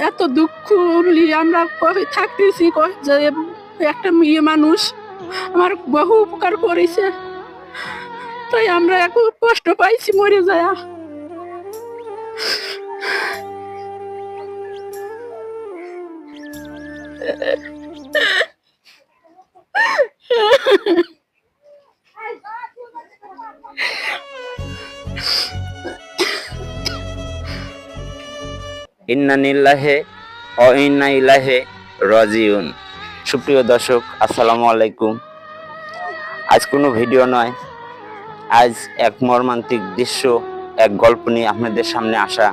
এত দুঃখ নিয়ে আমরা থাকতেছি যে একটা মেয়ে মানুষ আমার বহু উপকার করেছে, তাই আমরা এখন কষ্ট পাইছি মরে যায়। ইন্না লিল্লাহি ওয়া ইন্না ইলাইহি রাজিউন। সুপ্রিয় দর্শক, আসসালামু আলাইকুম। আজ কোনো ভিডিও নয়, আজ এক মর্মান্তিক দৃশ্য, এক গল্প নিয়ে আপনাদের সামনে আসা।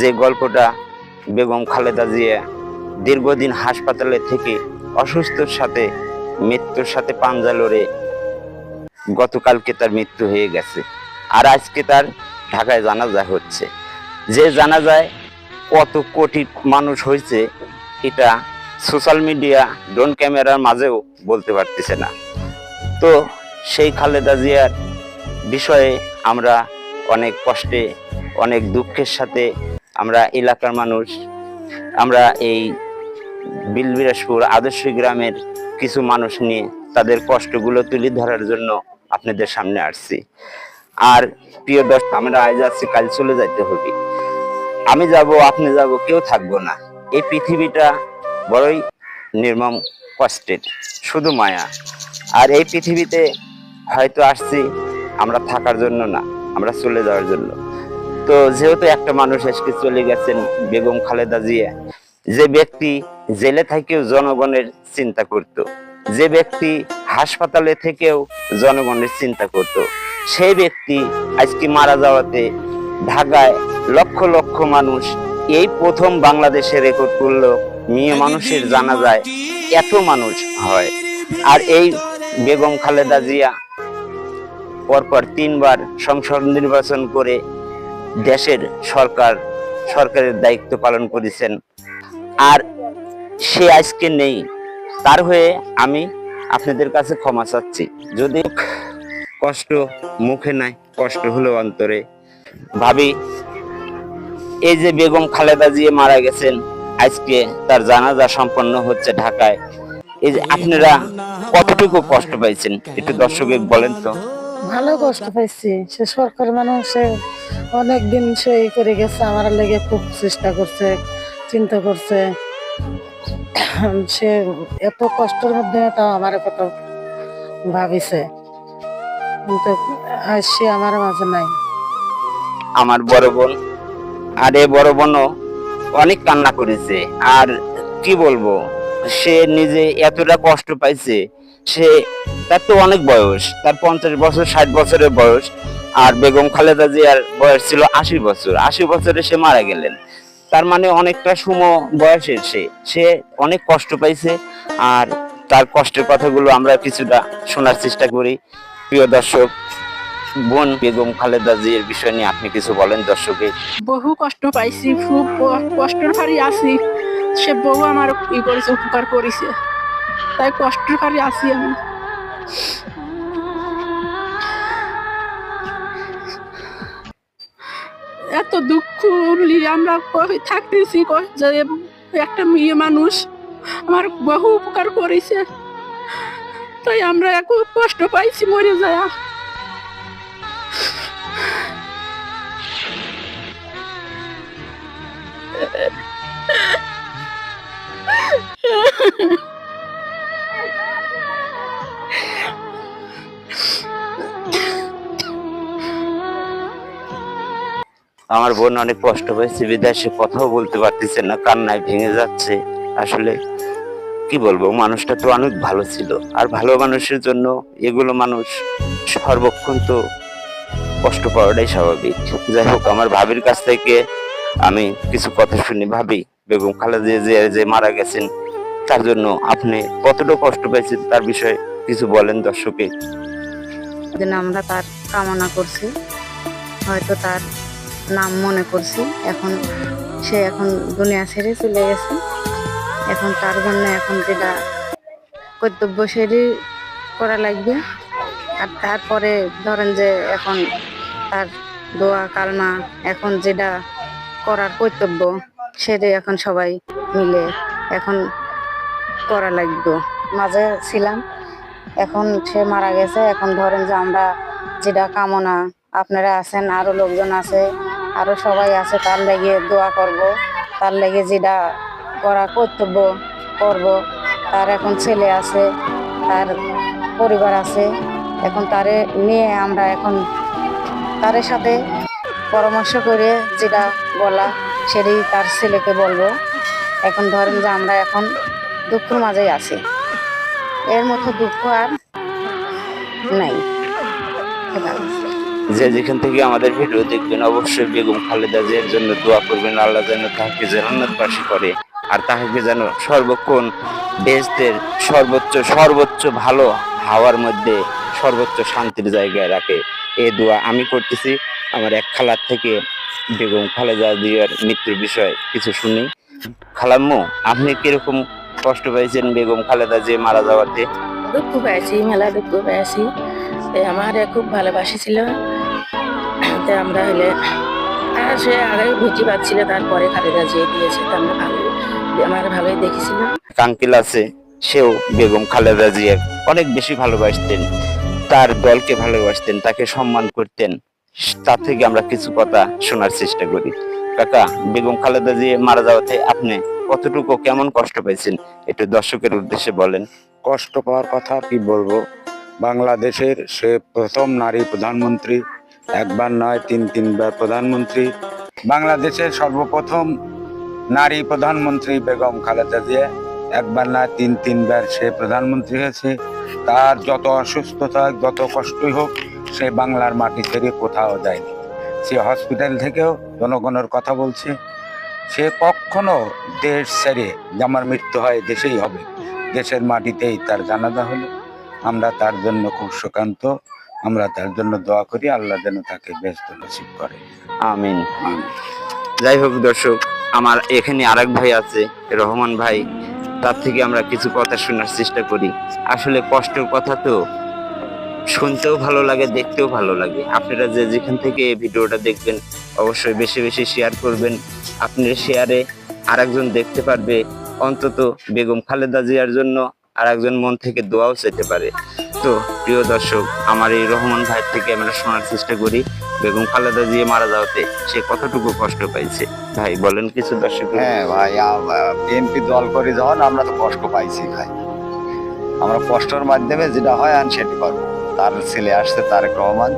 যে গল্পটা বেগম খালেদা জিয়া দীর্ঘদিন হাসপাতালে থেকে অসুস্থর সাথে মৃত্যুর সাথে পাঞ্জা লড়ে গতকালকে তার মৃত্যু হয়ে গেছে, আর আজকে তার ঢাকায় জানাজা হচ্ছে। যে জানাজায় কত কোটি মানুষ হয়েছে এটা সোশ্যাল মিডিয়া ড্রোন ক্যামেরার মাঝেও বলতে পারতেছে না। তো সেই খালেদা জিয়ার বিষয়ে আমরা অনেক কষ্টে, অনেক দুঃখের সাথে আমরা এলাকার মানুষ, আমরা এই বিলবিলাসপুর আদর্শ গ্রামের কিছু মানুষ নিয়ে তাদের কষ্টগুলো তুলে ধরার জন্য আপনাদের সামনে আসছি। আর প্রিয় দর্শক, আমরা আজ আসছি, কাল চলে যাইতে হবে। আমি যাব, আপনি যাব, কেউ থাকবো না। এই পৃথিবীটা বড়ই নির্মম কষ্টের, শুধু মায়া। আর এই পৃথিবীতে হয়তো আসছি আমরা থাকার জন্য না, আমরা চলে যাওয়ার জন্য। তো যেহেতু একটা মানুষ আজকে চলে গেছেন, বেগম খালেদা জিয়া, যে ব্যক্তি জেলে থেকেও জনগণের চিন্তা করত, যে ব্যক্তি হাসপাতালে থেকেও জনগণের চিন্তা করত, সেই ব্যক্তি আজকে মারা যাওয়াতে ঢাকায় লক্ষ লক্ষ মানুষ এই প্রথম বাংলাদেশে রেকর্ড করলো মেয়ে মানুষের জানাজায় এত মানুষ হয়। আর এই বেগম খালেদা জিয়া পরপর 3 বার সংসদ নির্বাচন করে দেশের সরকারের দায়িত্ব পালন করেছেন, আর সে আজকে নেই। তার হয়ে আমি আপনাদের কাছে ক্ষমা চাচ্ছি। যদি কষ্ট মুখে নাই, কষ্ট হলো অন্তরে। ভাবি, এই যে বেগম খালেদা জিয়া মারা গেছেন, আজকে তার জানাজা সম্পন্ন হচ্ছে ঢাকায়। এই যে আপনারা কতটুকু কষ্ট পাইছেন একটু দর্শকে বলেন তো। ভালো কষ্ট পাইছি। সে সরকার মানুষে অনেকদিন সে করে গেছে, আমার লেগে খুব চেষ্টা করছে, চিন্তা করছে। সে এত কষ্টের মধ্যে তাও আমার কত ভাবিছে, কিন্তু আজ সে আমার মাঝে নাই। আমার বড় বোন, আর এই বড় বোনও অনেক কান্না করেছে। আর কি বলবো, সে নিজে এতটা কষ্ট পাইছে। সে তার তো অনেক বয়স, তার 50 বছর 60 বছরের বয়স, আর বেগম খালেদা জিয়ার বয়স ছিল 80 বছর। 80 বছরে সে মারা গেলেন, তার মানে অনেকটা বয়সের সে অনেক কষ্ট পাইছে। আর তার কষ্টের কথাগুলো আমরা কিছুটা শোনার চেষ্টা করি। প্রিয় দর্শক, বোন বেগম খালেদা জিয়ার বিষয় নিয়ে আপনি কিছু বলেন দর্শকে। বহু কষ্ট পাইছি, খুব কষ্টের ভারী আছি। সে বহু আমার করেছে, উপকার করেছে, তাই কষ্টের ভারী আছি আমি। এত দুঃখ নিয়ে আমরা থাকতেছি যে একটা মেয়ে মানুষ আমার বহু উপকার করেছে, তাই আমরা এখন কষ্ট পাইছি মরে যায়। আমার বোন অনেক কষ্ট পেয়েছে, বিদেশে কথাও বলতে পারতেছে না, কান্নায় ভেঙে যাচ্ছে। আসলে কি বলবো, মানুষটা তো অনেক ভালো ছিল, আর ভালো মানুষের জন্য এগুলো মানুষ সর্বক্ষণ তো কষ্ট পাওয়াটাই স্বাভাবিক। যাই হোক, আমার ভাবির কাছ থেকে আমি কিছু কথা শুনি। ভাবি, বেগম খালেদা জিয়া যে মারা গেছেন, তার জন্য আপনি কতটা কষ্ট পেয়েছেন তার বিষয়ে কিছু বলেন দর্শকে। আমরা তার কামনা করছি, হয়তো তার নাম মনে করছি। এখন সে দুনিয়া ছেড়ে চলে গেছে, এখন তার জন্য এখন যেটা কর্তব্য সেটি করা লাগবে। আর তারপরে ধরেন যে এখন তার দোয়া কালমা এখন যেটা করার কর্তব্য সেটাই এখন সবাই মিলে এখন করা লাগবে। মাঝে ছিলাম, এখন সে মারা গেছে। এখন ধরেন যে আমরা যেটা কামনা, আপনারা আছেন, আরো লোকজন আছে, আরো সবাই আছে, তার লেগে দোয়া করব, তার লেগে যেটা করা কর্তব্য করব। তার এখন ছেলে আছে, তার পরিবার আছে, এখন তারে নিয়ে আমরা এখন তার সাথে পরামর্শ করে যেটা বলা সেটাই তার ছেলেকে বলবো। এখন ধরেন যে আমরা এখন দুঃখের মাঝেই আছি, এর মতো দুঃখ আর নাই। যে যেখান থেকে আমাদের ভিডিও দেখবেন অবশ্যই বেগম খালেদা জিয়ার জন্য দোয়া করবেন, আল্লাহ যেন তাকে জান্নাতবাসী করে, আর তাকে যেন সর্বক্ষণ বেহেশতের সর্বোচ্চ ভালো হাওয়ার মধ্যে সর্বোচ্চ শান্তির জায়গায় রাখে। এই দোয়া আমি করতেছি। আমার এক খালার থেকে বেগম খালেদা জিয়ার মৃত্যুর বিষয়ে কিছু শুনি। খালাম্মু, আপনি কিরকম কষ্ট পেয়েছেন বেগম খালেদা জিয়া মারা যাওয়াতে? দুঃখ পেয়েছি, মেলা দুঃখ পেয়েছি। আমার খুব ভালোবাসি ছিল, আমরা হলে সে আগে বুঝতে পারছিল, তারপরে খালেদা জিয়া দিয়েছে, আমরা ভালোই দেখেছিল। আঙ্কেল আছে, সেও বেগম খালেদা জিয়া অনেক বেশি ভালোবাসতেন, তার দলকে ভালোবাসতেন, তাকে সম্মান করতেন। তার থেকে আমরা কিছু কথা শোনার চেষ্টা করি। কাকা, বেগম খালেদা জিয়া মারা যাওয়াতে আপনি কতটুকু কেমন কষ্ট পেয়েছেন একটু দর্শকের উদ্দেশ্যে বলেন। কষ্ট পাওয়ার কথা কি বলবো, বাংলাদেশের সে প্রথম নারী প্রধানমন্ত্রী, একবার নয় তিনবার প্রধানমন্ত্রী। বাংলাদেশের সর্বপ্রথম নারী প্রধানমন্ত্রী বেগম খালেদা জিয়া, একবার না তিনবার সে প্রধানমন্ত্রী হয়েছে। তার যত অসুস্থতা যত কষ্টই হোক, সে বাংলার মাটি ছেড়ে কোথাও যায়নি। সে হসপিটাল থেকেও জনগণের কথা বলছে। সে কখনো দেশ ছেড়ে, যে আমার মৃত্যু হয় দেশেই হবে, দেশের মাটিতেই তার জানাজা হলো। আমরা তার জন্য খুব শোকান্ত, আমরা তার জন্য দোয়া করি, আল্লাহ যেন তাকে ব্যস্ত নসিব করে। আমিন। যাই হোক দর্শক, আমার এখানে আরেক ভাই আছে, রহমান ভাই, তার থেকে আমরা কিছু কথা শোনার চেষ্টা করি। আসলে কষ্টের কথা তো শুনতেও ভালো লাগে, দেখতেও ভালো লাগে। আপনারা যে যেখান থেকে এই ভিডিওটা দেখবেন অবশ্যই বেশি বেশি শেয়ার করবেন। আপনার শেয়ারে আরেকজন দেখতে পারবে, অন্তত বেগম খালেদা জিয়ার জন্য আরেকজন মন থেকে দোয়াও চাইতে পারে। তো প্রিয় দর্শক, আমার এই রহমান ভাইয়ের থেকে আমরা শোনার চেষ্টা করি বেগম খালেদা জিয়া মারা যাওয়াতে সে কতটুকু কষ্ট পাইছে। ভাই বলেন কিছু দর্শক। হ্যাঁ ভাই, বিএনপি দল করে যখন আমরা তো কষ্ট পাইছি ভাই, আমরা কষ্টের মাধ্যমে যেটা হয় আন সেটা করবো। তার ছেলে আসছে তারেক রহমান,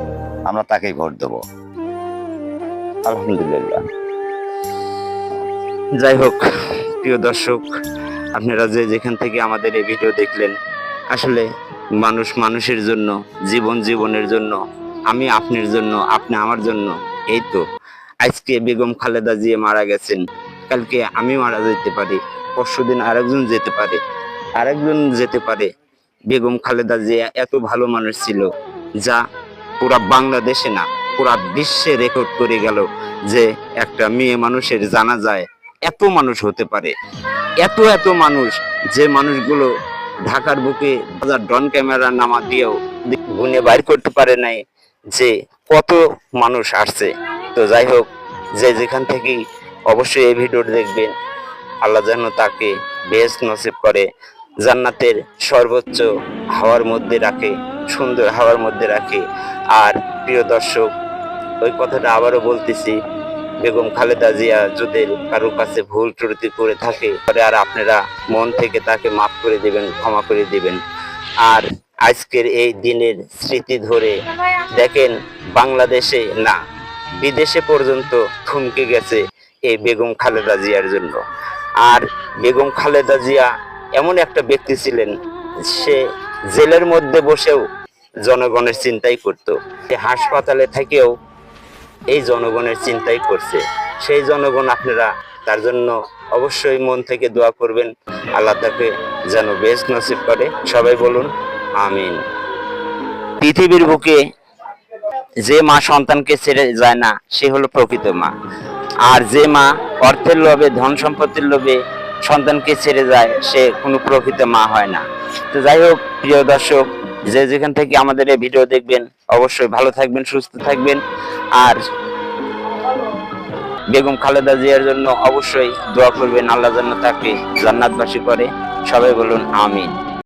আমরা তাকেই ভোট দেবো। আলহামদুলিল্লাহ। যাই হোক প্রিয় দর্শক, আপনারা যে যেখান থেকে আমাদের এই ভিডিও দেখলেন, আসলে মানুষ মানুষের জন্য, জীবন জীবনের জন্য, আমি আপনার জন্য, আপনি আমার জন্য। এই তো আজকে বেগম খালেদা জিয়া মারা গেছেন, কালকে আমি মারা যেতে পারি, পরশুদিন আরেকজন যেতে পারে। বেগম খালেদা জিয়া এত ভালো মানুষ ছিল, যা পুরা বাংলাদেশে না পুরা বিশ্বে রেকর্ড করে গেল যে একটা মেয়ে মানুষের জানাজায় এত মানুষ হতে পারে। এত মানুষ, যে মানুষগুলো ঢাকার বুকে ড্রোন ক্যামেরা নামা দিয়েও গুনে বাইর করতে পারে নাই যে কত মানুষ আসছে। তো যাই হোক, যে যেখান থেকেই অবশ্যই এই ভিডিওটা দেখবেন, আল্লাহ যেন তাকে বেহেশত নসিব করে, জান্নাতের সর্বোচ্চ হাওয়ার মধ্যে রাখে, সুন্দর হাওয়ার মধ্যে রাখে। আর প্রিয় দর্শক, ওই কথাটা আবারও বলতেছি, বেগম খালেদা জিয়া যদি কারোর কাছে ভুল ত্রুটি করে থাকে, আর আপনারা মন থেকে তাকে মাফ করে দিবেন, ক্ষমা করে দিবেন। আর আজকের এই দিনের স্মৃতি ধরে দেখেন, বাংলাদেশে না বিদেশে পর্যন্ত থমকে গেছে এই বেগম খালেদা জিয়ার জন্য। আর বেগম খালেদা জিয়া এমন একটা ব্যক্তি ছিলেন, সে জেলের মধ্যে বসেও জনগণের চিন্তাই করতো, হাসপাতালে থেকেও এই জনগণের চিন্তাই করছে। সেই জনগণ, আপনারা তার জন্য অবশ্যই মন থেকে দোয়া করবেন, আল্লাহ তাকে যেন বেহেশত নসিব করে। সবাই বলুন আমিন। পৃথিবীর বুকে যে মা সন্তানকে ছেড়ে যায় না, সে হলো প্রকৃত মা। আর যে মা অর্থের লোভে, ধন সম্পত্তির লোভে সন্তানকে ছেড়ে যায়, সে কোনো প্রকৃত মা হয় না। তো যাই হোক প্রিয় দর্শক, যে যেখান থেকে আমাদের এই ভিডিও দেখবেন অবশ্যই ভালো থাকবেন, সুস্থ থাকবেন। আর বেগম খালেদা জিয়ার জন্য অবশ্যই দোয়া করবেন, আল্লাহ যেন তাকে জান্নাতবাসী করে। সবাই বলুন আমিন।